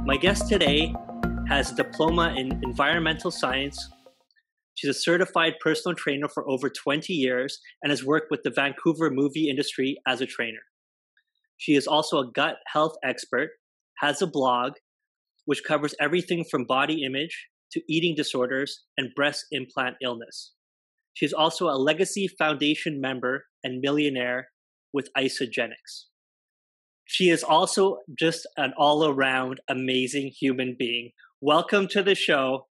My guest today has a diploma in environmental science. She's a certified personal trainer for over 20 years and has worked with the Vancouver Movie Industry as a trainer. She is also a gut health expert, has a blog, which covers everything from body image to eating disorders and breast implant illness. She is also a Legacy Foundation member and Millionaire with Isagenix. She is also just an all-around amazing human being. Welcome to the show,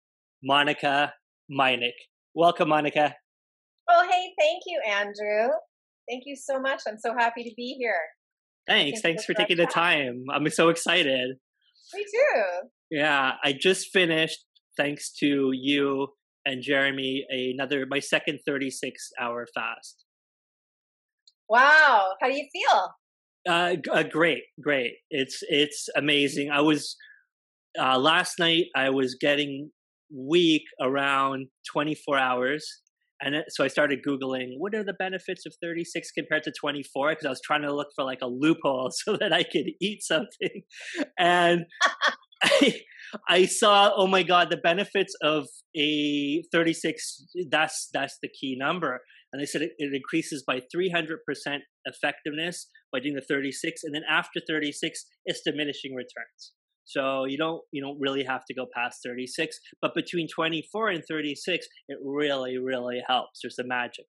Monika Majnik. Welcome, Monika. Oh, hey, thank you, Andrew. Thank you so much. I'm so happy to be here. Thanks for taking the time. I'm so excited. Me too. Yeah, I just finished, thanks to you and Jeremy, my second 36-hour fast. Wow, how do you feel? Great. It's amazing. I was last night. I was getting weak around 24 hours, and so I started Googling what are the benefits of 36 compared to 24 because I was trying to look for like a loophole so that I could eat something, and I saw, oh my God, the benefits of a 36. That's the key number. And they said it increases by 300% effectiveness by doing the 36, and then after 36, it's diminishing returns. So you don't really have to go past 36, but between 24 and 36, it really, really helps. There's the magic.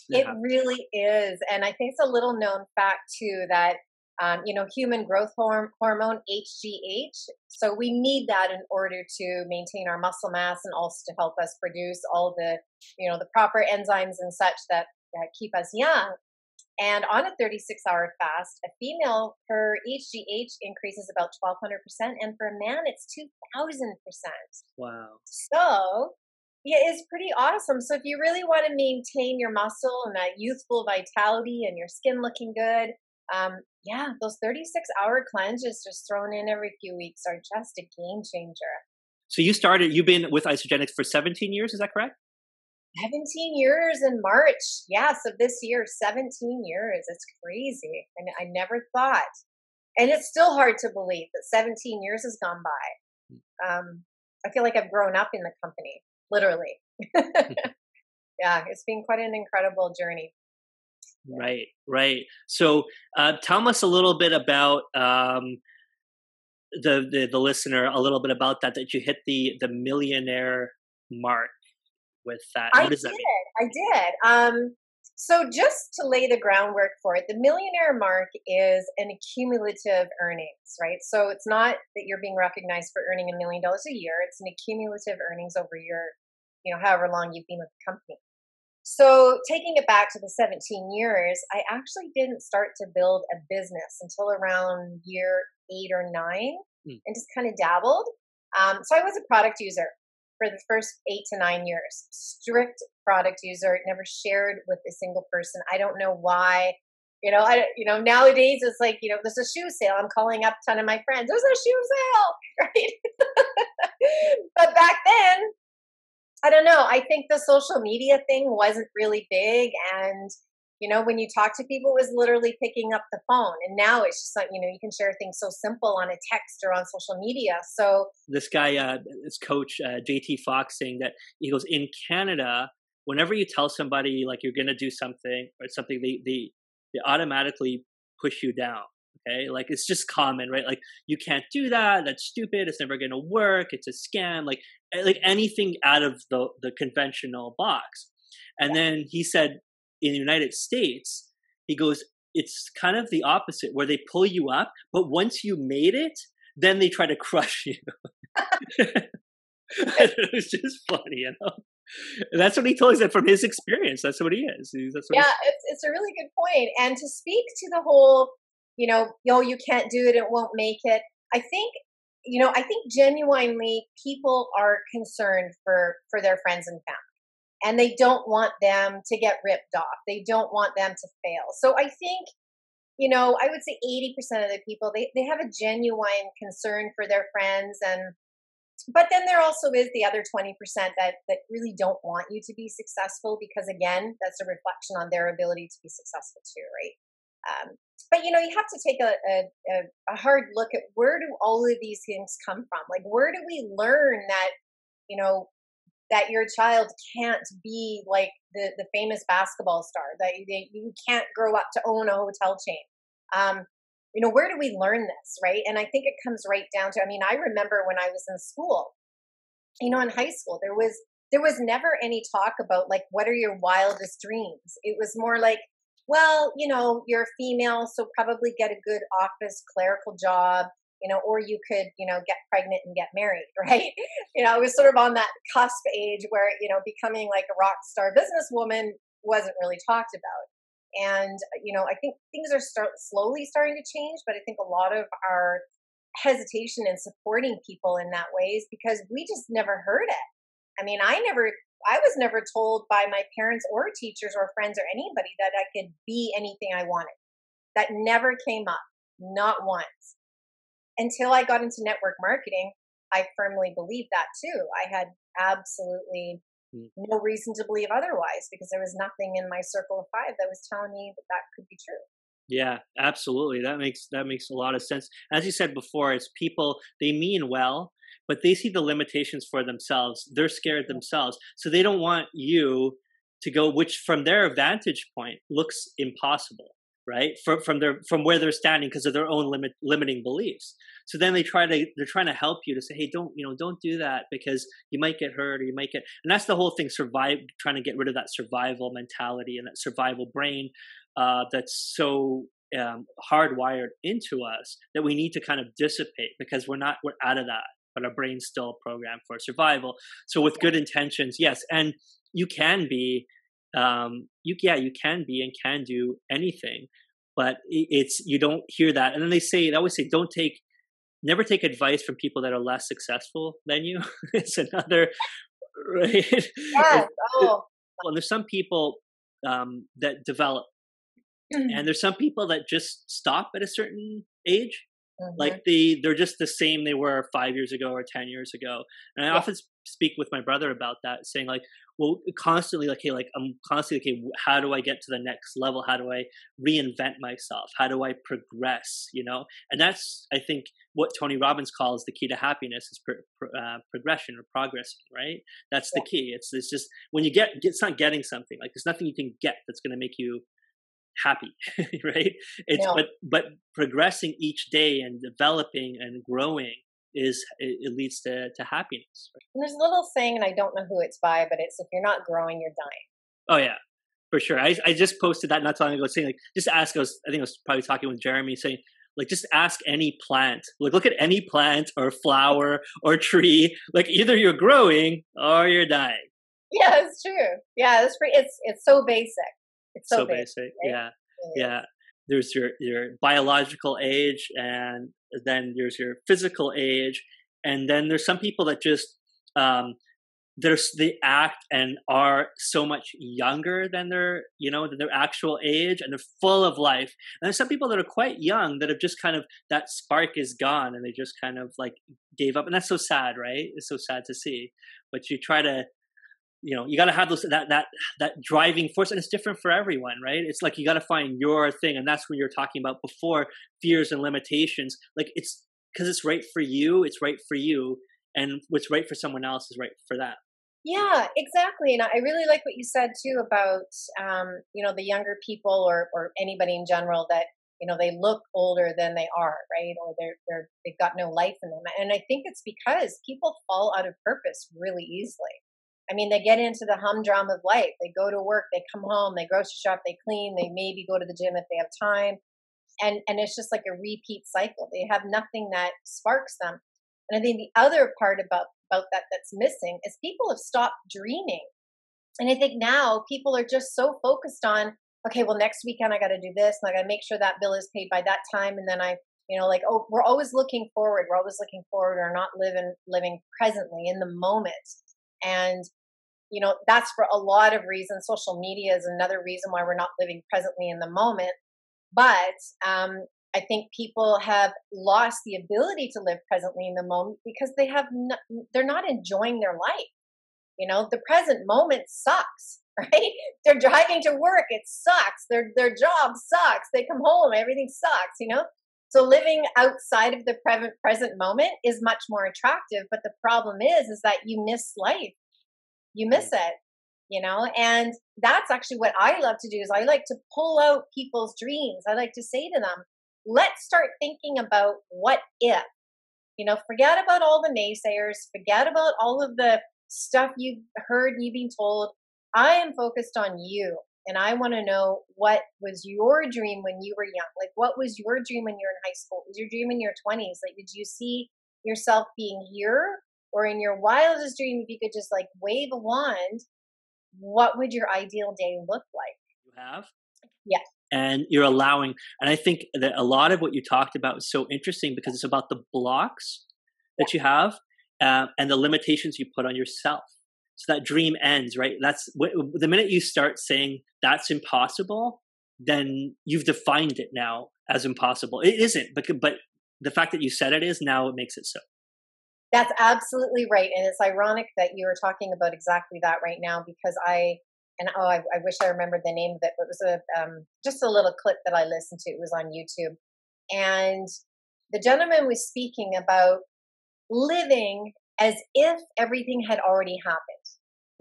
It really is, and I think it's a little known fact too that human growth hormone HGH. So we need that in order to maintain our muscle mass and also to help us produce all the, the proper enzymes and such that keep us young. And on a 36-hour fast, a female, her HGH increases about 1,200%, and for a man, it's 2,000%. Wow. So yeah, it's pretty awesome. So if you really want to maintain your muscle and that youthful vitality and your skin looking good, those 36-hour cleanses just thrown in every few weeks are just a game changer. So you've been with Isagenix for 17 years, is that correct? 17 years in March. Yeah, so this year, 17 years. It's crazy. And I never thought. And it's still hard to believe that 17 years has gone by. I feel like I've grown up in the company, literally. Yeah, it's been quite an incredible journey. Right. So tell us a little bit about the listener, a little bit about that you hit the millionaire mark with that. What does that mean? I did. So just to lay the groundwork for it, the millionaire mark is an accumulative earnings, right? So it's not that you're being recognized for earning $1 million a year. It's an accumulative earnings over your, however long you've been with the company. So taking it back to the 17 years, I actually didn't start to build a business until around year 8 or 9 and just kind of dabbled. So I was a product user for the first 8 to 9 years, strict product user, never shared with a single person. I don't know why, nowadays it's like, there's a shoe sale. I'm calling up a ton of my friends. There's a shoe sale, right? But back then, I don't know. I think the social media thing wasn't really big. And, when you talk to people, it was literally picking up the phone. And now it's just like, you can share things so simple on a text or on social media. So this guy, this coach, JT Fox, saying that he goes, in Canada, whenever you tell somebody like you're going to do something or something, they automatically push you down. Okay. Like it's just common, right? Like you can't do that. That's stupid. It's never going to work. It's a scam. Like anything out of the conventional box. And then he said in the United States, he goes, it's kind of the opposite where they pull you up, but once you made it, then they try to crush you. It's just funny, And that's what he told us that from his experience. That's what he is. It's a really good point. And to speak to the whole, you can't do it, it won't make it. I think genuinely people are concerned for their friends and family. And they don't want them to get ripped off. They don't want them to fail. So I think, I would say 80% of the people, they have a genuine concern for their friends. But then there also is the other 20% that really don't want you to be successful because, again, that's a reflection on their ability to be successful too, right? But you know, you have to take a hard look at where do all of these things come from. Like, where do we learn that, you know, that your child can't be like the famous basketball star, that you can't grow up to own a hotel chain. You know, where do we learn this, right? And I think it comes right down to, I mean, I remember when I was in school, you know, in high school, there was never any talk about like, what are your wildest dreams? It was more like, well, you know, you're a female, so probably get a good office clerical job, you know, or you could, you know, get pregnant and get married, right? You know, it was sort of on that cusp age where, you know, becoming like a rock star businesswoman wasn't really talked about. And, you know, I think things are slowly starting to change, but I think a lot of our hesitation in supporting people in that way is because we just never heard it. I mean, I was never told by my parents or teachers or friends or anybody that I could be anything I wanted. That never came up, not once. Until I got into network marketing, I firmly believed that too. I had absolutely no reason to believe otherwise because there was nothing in my circle of five that was telling me that that could be true. Yeah, absolutely. That makes a lot of sense. As you said before, it's people, they mean well, but they see the limitations for themselves. They're scared themselves. So they don't want you to go, which from their vantage point looks impossible, right? From where they're standing because of their own limiting beliefs. So then they're trying to help you to say, hey, don't do that because you might get hurt or you might get, and that's the whole thing, trying to get rid of that survival mentality and that survival brain that's so hardwired into us that we need to kind of dissipate because we're out of that, but our brain's still programmed for survival. So with good intentions, yes, and you can be, you can be and can do anything, but it's you don't hear that, and then they always say, never take advice from people that are less successful than you. It's another, right? Yes. Oh. And there's some people that develop. And there's some people that just stop at a certain age. Like they're just the same they were 5 years ago or 10 years ago. And I often speak with my brother about that, saying like, well, constantly like, hey, like I'm constantly, okay, how do I get to the next level? How do I reinvent myself? How do I progress? You know? And that's, I think, what Tony Robbins calls the key to happiness is progression or progress, right? That's the key. It's just when you it's not getting something, like there's nothing you can get that's going to make you happy, right? It's but progressing each day and developing and growing it leads to happiness. Right? And there's a little saying, and I don't know who it's by, but it's if you're not growing, you're dying. Oh yeah, for sure. I just posted that not too long ago, saying like just ask us. I think I was probably talking with Jeremy, saying like just ask any plant. Like look at any plant or flower or tree. Like either you're growing or you're dying. Yeah, it's true. Yeah, that's pretty. It's so basic. It's so basic. Right? Yeah. There's your biological age, and then there's your physical age, and then there's some people that just they act and are so much younger than their actual age, and they're full of life. And there's some people that are quite young that have just kind of that spark is gone, and they just kind of like gave up, and that's so sad, right? It's so sad to see, but you try to. You got to have that driving force, and it's different for everyone, right? It's like you got to find your thing, and that's when you're talking about before fears and limitations. Like it's because it's right for you, and what's right for someone else is right for that. Yeah, exactly. And I really like what you said too about the younger people or anybody in general that they look older than they are, right? Or they've got no life in them, and I think it's because people fall out of purpose really easily. I mean, they get into the humdrum of life. They go to work, they come home, they grocery shop, they clean, they maybe go to the gym if they have time. And it's just like a repeat cycle. They have nothing that sparks them. And I think the other part about that that's missing is people have stopped dreaming. And I think now people are just so focused on, okay, well, next weekend I got to do this, and I got to make sure that bill is paid by that time. And then we're always looking forward. We're always looking forward, or not living presently in the moment. And that's for a lot of reasons. Social media is another reason why we're not living presently in the moment. But I think people have lost the ability to live presently in the moment because they're not enjoying their life. The present moment sucks. right? They're driving to work. It sucks. Their job sucks. They come home. Everything sucks, you know? So living outside of the present moment is much more attractive. But the problem is that you miss life. You miss it, you know? And that's actually what I love to do is I like to pull out people's dreams. I like to say to them, let's start thinking about what if, you know, forget about all the naysayers, forget about all of the stuff you've heard, you've been told. I am focused on you. And I want to know, what was your dream when you were young? Like, what was your dream when you were in high school? What was your dream in your 20s? Like, did you see yourself being here? Or in your wildest dream, if you could just like wave a wand, what would your ideal day look like? You have? Yeah. And you're allowing, and I think that a lot of what you talked about is so interesting because it's about the blocks that you have and the limitations you put on yourself. So that dream ends, right? That's the minute you start saying that's impossible, then you've defined it now as impossible. It isn't, but the fact that you said it is, now it makes it so. That's absolutely right. And it's ironic that you are talking about exactly that right now because I wish I remembered the name of it, but it was just a little clip that I listened to. It was on YouTube. And the gentleman was speaking about living as if everything had already happened,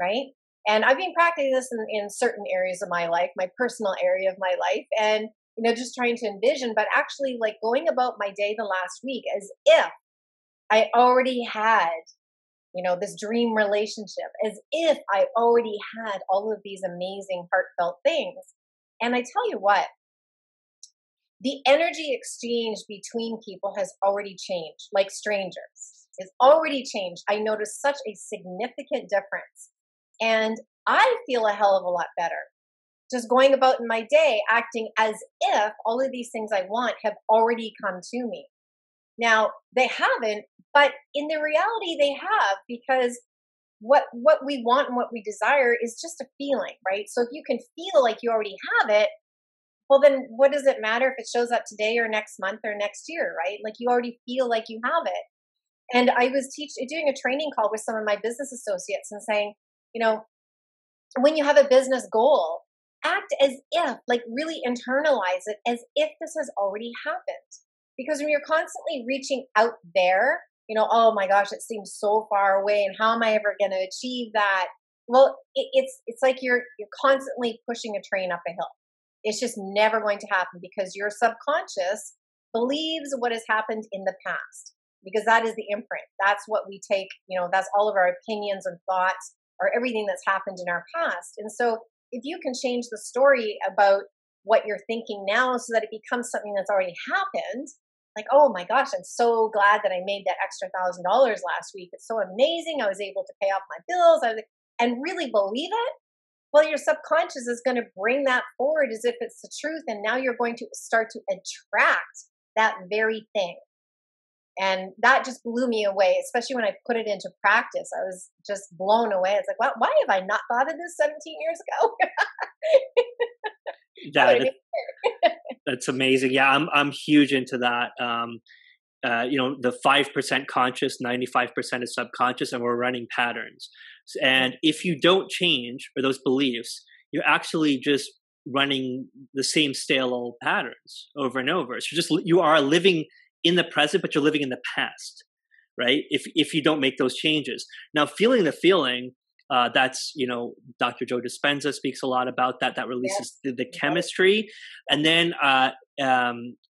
right? And I've been practicing this in certain areas of my life, my personal area of my life, and, you know, just trying to envision, but actually like going about my day the last week as if I already had, you know, this dream relationship, as if I already had all of these amazing heartfelt things. And I tell you what, the energy exchange between people has already changed, like strangers. It's already changed. I noticed such a significant difference. And I feel a hell of a lot better just going about in my day, acting as if all of these things I want have already come to me. Now, they haven't, but in the reality they have, because what we want and what we desire is just a feeling, right? So if you can feel like you already have it, well, then what does it matter if it shows up today or next month or next year, right? Like you already feel like you have it. And I was doing a training call with some of my business associates and saying, you know, when you have a business goal, act as if, like really internalize it as if this has already happened. Because when you're constantly reaching out there, you know, oh my gosh, it seems so far away, and how am I ever going to achieve that? Well, it's like you're constantly pushing a train up a hill. It's just never going to happen because your subconscious believes what has happened in the past, because that is the imprint. That's what we take, you know, that's all of our opinions and thoughts or everything that's happened in our past. And so if you can change the story about what you're thinking now so that it becomes something that's already happened, like, oh my gosh, I'm so glad that I made that extra $1,000 last week. It's so amazing. I was able to pay off my bills and really believe it. Well, your subconscious is going to bring that forward as if it's the truth. And now you're going to start to attract that very thing. And that just blew me away, especially when I put it into practice. I was just blown away. It's like, wow, why have I not thought of this 17 years ago? That's amazing. Yeah, I'm huge into that. You know, the 5% conscious, 95% is subconscious, and we're running patterns. And if you don't change or those beliefs, you're actually just running the same stale old patterns over and over. So you are living in the present, but you're living in the past, right? If you don't make those changes. Now, feeling the feeling, that's, you know, Dr. Joe Dispenza speaks a lot about that. That releases the chemistry. And then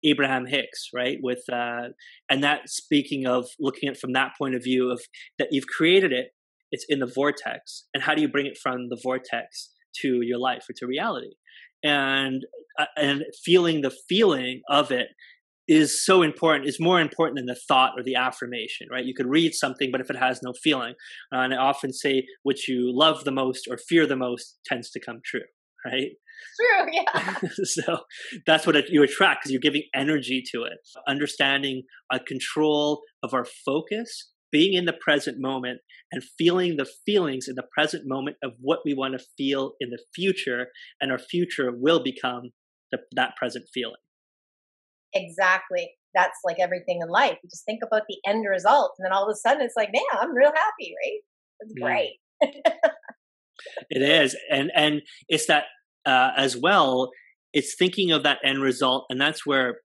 Abraham Hicks, right? With and that, speaking of looking at it from that point of view of that you've created it, it's in the vortex. And how do you bring it from the vortex to your life or to reality? And feeling the feeling of it is so important. It's more important than the thought or the affirmation, right? You could read something, but if it has no feeling, and I often say, what you love the most or fear the most tends to come true, right? True, yeah. So that's what you attract, because you're giving energy to it. Understanding a control of our focus, being in the present moment, and feeling the feelings in the present moment of what we want to feel in the future, and our future will become that present feeling. Exactly. That's like everything in life. You just think about the end result, and then all of a sudden it's like, man, I'm real happy, right? It's great. It is, and it's that as well. It's thinking of that end result, and that's where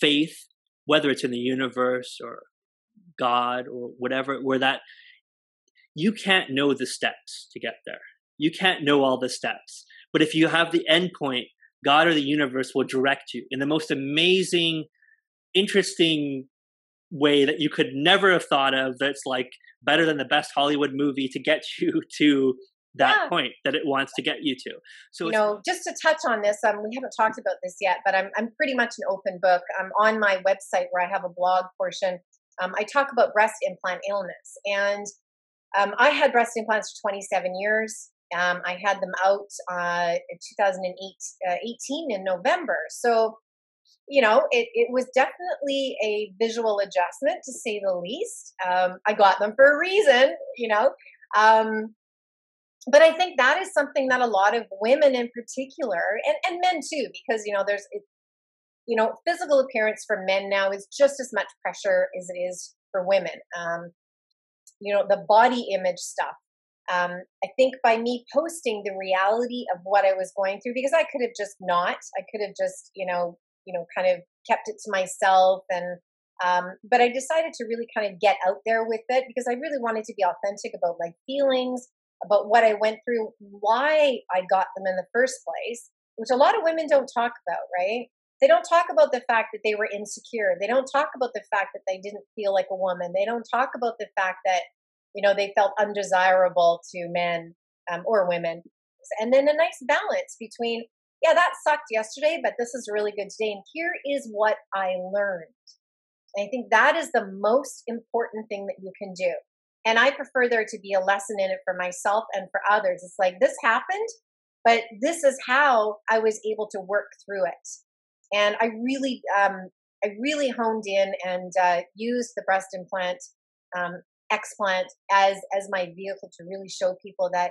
faith, whether it's in the universe or God or whatever, where that you can't know the steps to get there. You can't know all the steps, but if you have the end point, God or the universe will direct you in the most amazing, interesting way that you could never have thought of. That's like better than the best Hollywood movie to get you to that point that it wants to get you to. So, you know, just to touch on this, we haven't talked about this yet, but I'm pretty much an open book. I'm on my website where I have a blog portion. I talk about breast implant illness, and I had breast implants for 27 years. I had them out in 2018 in November. So, you know, it was definitely a visual adjustment, to say the least. I got them for a reason, you know. But I think that is something that a lot of women in particular, and men too, because, you know, physical appearance for men now is just as much pressure as it is for women. You know, the body image stuff. I think by me posting the reality of what I was going through, because I could have just kind of kept it to myself, and but I decided to really kind of get out there with it, because I really wanted to be authentic about my feelings, about what I went through, why I got them in the first place, which a lot of women don't talk about, right? They don't talk about the fact that they were insecure. They don't talk about the fact that they didn't feel like a woman. They don't talk about the fact that, you know, they felt undesirable to men or women. And then a nice balance between, yeah, that sucked yesterday, but this is really good today. And here is what I learned. And I think that is the most important thing that you can do. And I prefer there to be a lesson in it for myself and for others. It's like, this happened, but this is how I was able to work through it. And I really honed in and used the breast implant, explant as my vehicle to really show people that,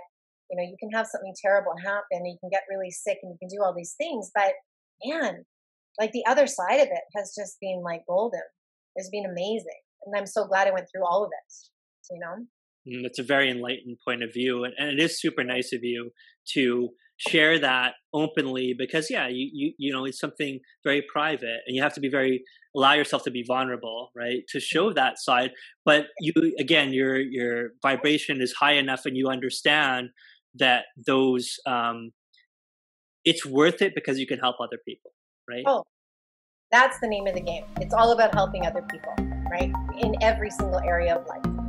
you know, you can have something terrible happen, you can get really sick, and you can do all these things. But man, like, the other side of it has just been like golden. It's been amazing. And I'm so glad I went through all of it, you know? It's a very enlightened point of view. And it is super nice of you to share that openly, because you know, it's something very private, and you have to allow yourself to be vulnerable, right? To show that side. But your vibration is high enough, and you understand that it's worth it because you can help other people, right? Oh, that's the name of the game. It's all about helping other people, right? In every single area of life.